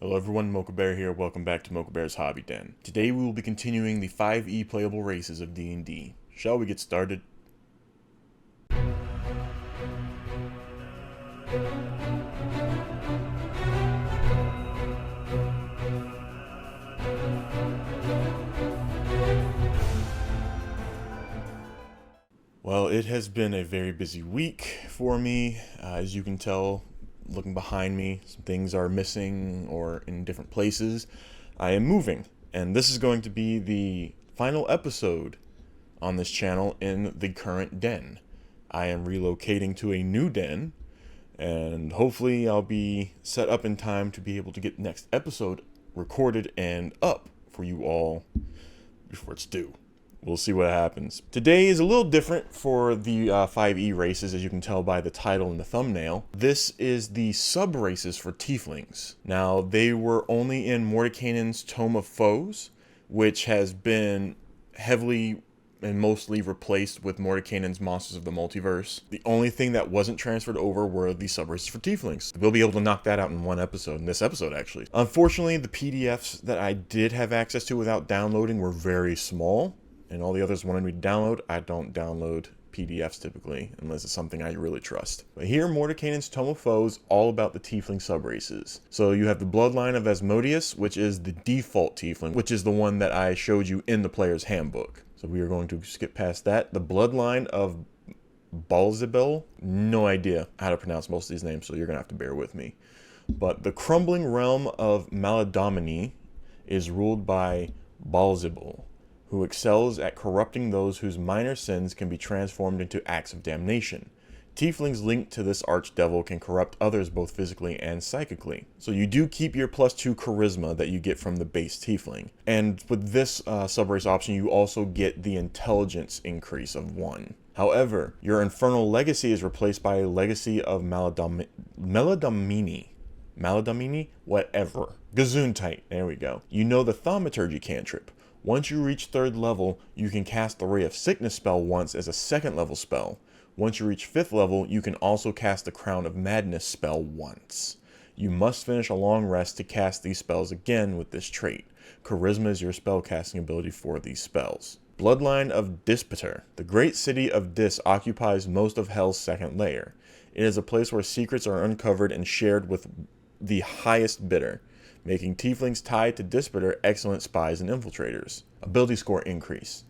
Hello everyone, Mocha Bear here. Welcome back to Mocha Bear's Hobby Den. Today we will be continuing the 5e playable races of D&D. Shall we get started? Well, it has been a very busy week for me. As you can tell, looking behind me, some things are missing or in different places. I am moving, and this is going to be the final episode on this channel in the current den. I am relocating to a new den, and hopefully I'll be set up in time to be able to get the next episode recorded and up for you all before it's due. We'll see what happens. Today is a little different for the 5e races, as you can tell by the title and the thumbnail. This is the sub-races for Tieflings. Now, they were only in Mordenkainen's Tome of Foes, which has been heavily and mostly replaced with Mordenkainen's Monsters of the Multiverse. The only thing that wasn't transferred over were the sub-races for Tieflings. We'll be able to knock that out in one episode, in this episode actually. Unfortunately, the PDFs that I did have access to without downloading were very small, and all the others wanted me to download. I don't download PDFs typically, unless it's something I really trust. But here, Mordenkainen's Tome of Foes, all about the Tiefling subraces. So you have the bloodline of Asmodeus, which is the default Tiefling, which is the one that I showed you in the player's handbook. So we are going to skip past that. The bloodline of Balzibel, no idea how to pronounce most of these names, so you're gonna have to bear with me. But the crumbling realm of Maladomini is ruled by Balzibel, who excels at corrupting those whose minor sins can be transformed into acts of damnation. Tieflings linked to this archdevil can corrupt others both physically and psychically. So you do keep your +2 charisma that you get from the base Tiefling. And with this subrace option, you also get the intelligence increase of 1. However, your infernal legacy is replaced by a legacy of Maladomini? Whatever. Gesundheit. There we go. You know the thaumaturgy cantrip. Once you reach 3rd level, you can cast the Ray of Sickness spell once as a 2nd level spell. Once you reach 5th level, you can also cast the Crown of Madness spell once. You must finish a long rest to cast these spells again with this trait. Charisma is your spell casting ability for these spells. Bloodline of Dispater. The great city of Dis occupies most of Hell's 2nd layer. It is a place where secrets are uncovered and shared with the highest bidder, making Tieflings tied to Dispater excellent spies and infiltrators. Ability score increase.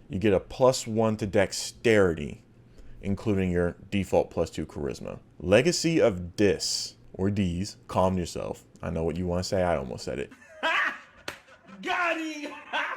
You get a +1 to dexterity, including your default +2 charisma. Legacy of Dis, or D's, calm yourself. I know what you want to say, I almost said it. Got him!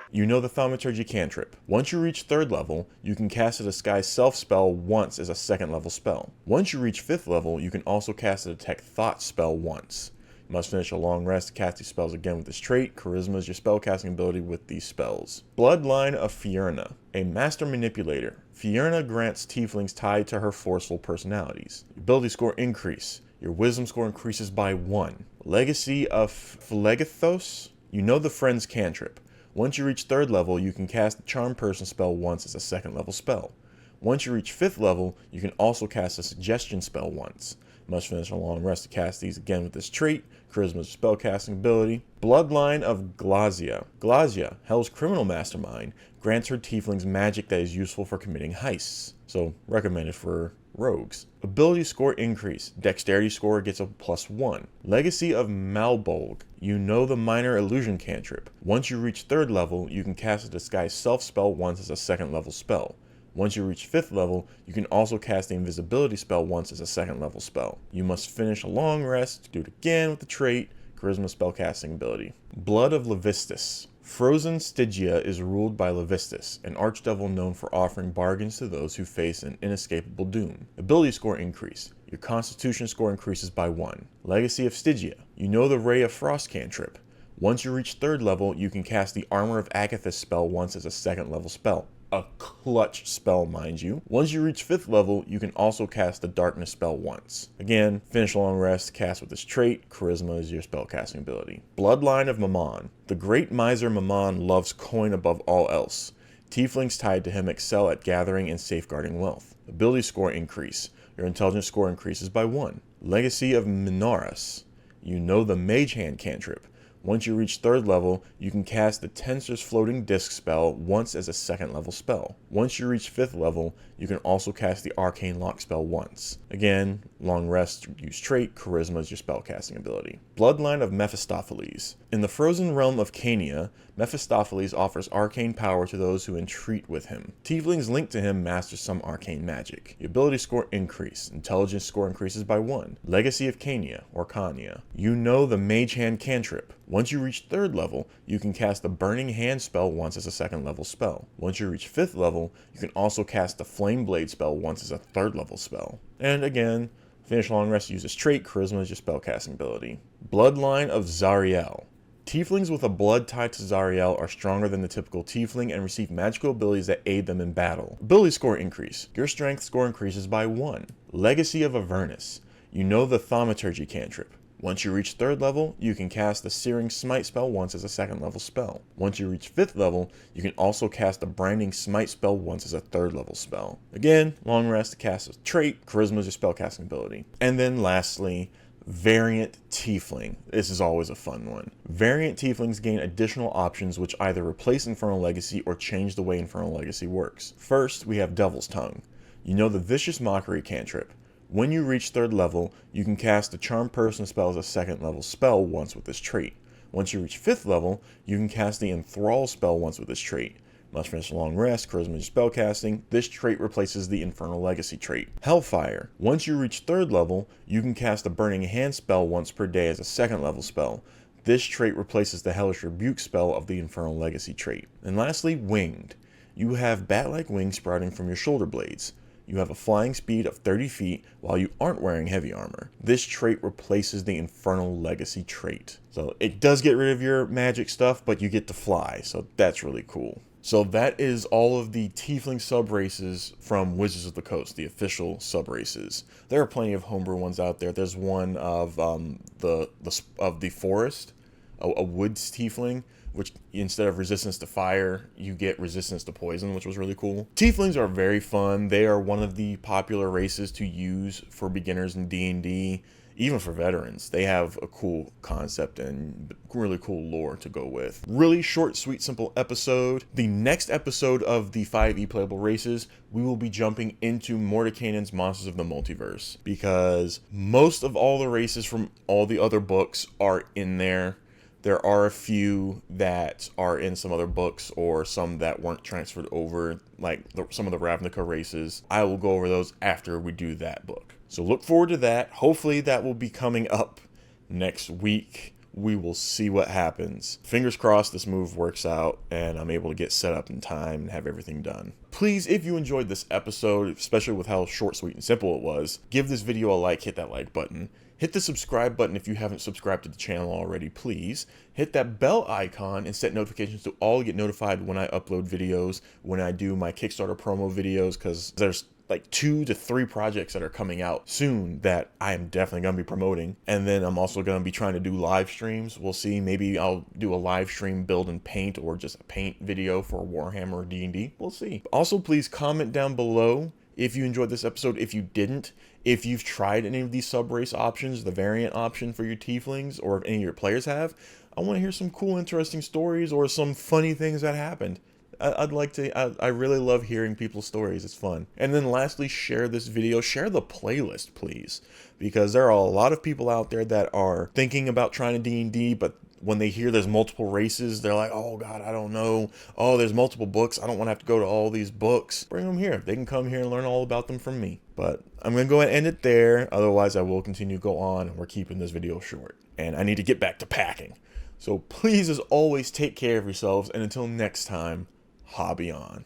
You know the thaumaturgy cantrip. Once you reach 3rd level, you can cast a disguise self spell once as a 2nd level spell. Once you reach 5th level, you can also cast a detect thoughts spell once. You must finish a long rest to cast these spells again with this trait. Charisma is your spellcasting ability with these spells. Bloodline of Fierna. A master manipulator, Fierna grants Tieflings tied to her forceful personalities. Ability score increase. Your wisdom score increases by 1. Legacy of Phlegethos. You know the Friend's cantrip. Once you reach 3rd level, you can cast the Charm Person spell once as a 2nd level spell. Once you reach 5th level, you can also cast a Suggestion spell once. You must finish a long rest to cast these again with this trait. Charisma is spellcasting ability. Bloodline of Glazia. Glazia, Hell's criminal mastermind, grants her Tieflings magic that is useful for committing heists. So, recommended for rogues. Ability score increase. Dexterity score gets a +1. Legacy of Malbolg. You know the minor illusion cantrip. Once you reach 3rd level, you can cast a disguise self spell once as a 2nd level spell. Once you reach 5th level, you can also cast the invisibility spell once as a 2nd level spell. You must finish a long rest to do it again with the trait, charisma spellcasting ability. Blood of Levistus. Frozen Stygia is ruled by Levistus, an archdevil known for offering bargains to those who face an inescapable doom. Ability score increase. Your constitution score increases by 1. Legacy of Stygia. You know the Ray of Frost cantrip. Once you reach 3rd level, you can cast the Armor of Agathis spell once as a 2nd level spell. A clutch spell, mind you. Once you reach 5th level, you can also cast the Darkness spell once. Again, finish a long rest, cast with this trait. Charisma is your spellcasting ability. Bloodline of Mammon. The great miser Mammon loves coin above all else. Tieflings tied to him excel at gathering and safeguarding wealth. Ability score increase. Your intelligence score increases by 1. Legacy of Minoras. You know the Mage Hand cantrip. Once you reach 3rd level, you can cast the Tensor's Floating Disc spell once as a 2nd level spell. Once you reach 5th level, you can also cast the Arcane Lock spell once. Again, long rest, use trait, charisma is your spellcasting ability. Bloodline of Mephistopheles. In the frozen realm of Cania, Mephistopheles offers arcane power to those who entreat with him. Tieflings linked to him master some arcane magic. The ability score increase. Intelligence score increases by 1. Legacy of Cania, or Cania. You know the Mage Hand cantrip. Once you reach 3rd level, you can cast the Burning Hand spell once as a 2nd level spell. Once you reach 5th level, you can also cast the Flame Blade spell once as a 3rd level spell. And again, finish long rest uses trait, charisma is your spellcasting ability. Bloodline of Zariel. Tieflings with a blood tied to Zariel are stronger than the typical Tiefling and receive magical abilities that aid them in battle. Ability score increase. Your strength score increases by 1. Legacy of Avernus. You know the Thaumaturgy cantrip. Once you reach 3rd level, you can cast the Searing Smite spell once as a 2nd level spell. Once you reach 5th level, you can also cast the Branding Smite spell once as a 3rd level spell. Again, long rest to cast a trait, charisma is your spellcasting ability. And then lastly, Variant Tiefling. This is always a fun one. Variant Tieflings gain additional options which either replace Infernal Legacy or change the way Infernal Legacy works. First, we have Devil's Tongue. You know the Vicious Mockery cantrip. When you reach 3rd level, you can cast the Charm Person spell as a 2nd level spell once with this trait. Once you reach 5th level, you can cast the Enthrall spell once with this trait. Must finish a long rest, charisma is spellcasting. This trait replaces the Infernal Legacy trait. Hellfire. Once you reach 3rd level, you can cast the Burning Hand spell once per day as a 2nd level spell. This trait replaces the Hellish Rebuke spell of the Infernal Legacy trait. And lastly, Winged. You have bat-like wings sprouting from your shoulder blades. You have a flying speed of 30 feet while you aren't wearing heavy armor. This trait replaces the Infernal Legacy trait. So it does get rid of your magic stuff, but you get to fly, so that's really cool. So that is all of the Tiefling subraces from Wizards of the Coast, the official subraces. There are plenty of homebrew ones out there. There's one of the forest, a woods Tiefling, which instead of resistance to fire, you get resistance to poison, which was really cool. Tieflings are very fun. They are one of the popular races to use for beginners in D&D. Even for veterans, they have a cool concept and really cool lore to go with. Really short, sweet, simple episode. The next episode of the 5e playable races, we will be jumping into Mordenkainen's Monsters of the Multiverse, because most of all the races from all the other books are in there. There are a few that are in some other books or some that weren't transferred over, like some of the Ravnica races. I will go over those after we do that book. So look forward to that. Hopefully that will be coming up next week. We will see what happens. Fingers crossed this move works out and I'm able to get set up in time and have everything done. Please, if you enjoyed this episode, especially with how short, sweet, and simple it was, give this video a like, hit that like button. Hit the subscribe button if you haven't subscribed to the channel already, please. Hit that bell icon and set notifications to all get notified when I upload videos, when I do my Kickstarter promo videos, because there's like 2 to 3 projects that are coming out soon that I am definitely going to be promoting. And then I'm also going to be trying to do live streams. We'll see. Maybe I'll do a live stream build and paint, or just a paint video for Warhammer or D&D. We'll see. Also, please comment down below if you enjoyed this episode. If you didn't, if you've tried any of these subrace options, the variant option for your Tieflings, or if any of your players have, I want to hear some cool, interesting stories or some funny things that happened. I'd like to, I really love hearing people's stories. It's fun. And then lastly, share this video, share the playlist, please, because there are a lot of people out there that are thinking about trying to D&D, but when they hear there's multiple races, they're like, oh God, I don't know. Oh, there's multiple books. I don't want to have to go to all these books. Bring them here. They can come here and learn all about them from me. But I'm going to go ahead and end it there. Otherwise, I will continue to go on, and we're keeping this video short. And I need to get back to packing. So please, as always, take care of yourselves. And until next time, hobby on.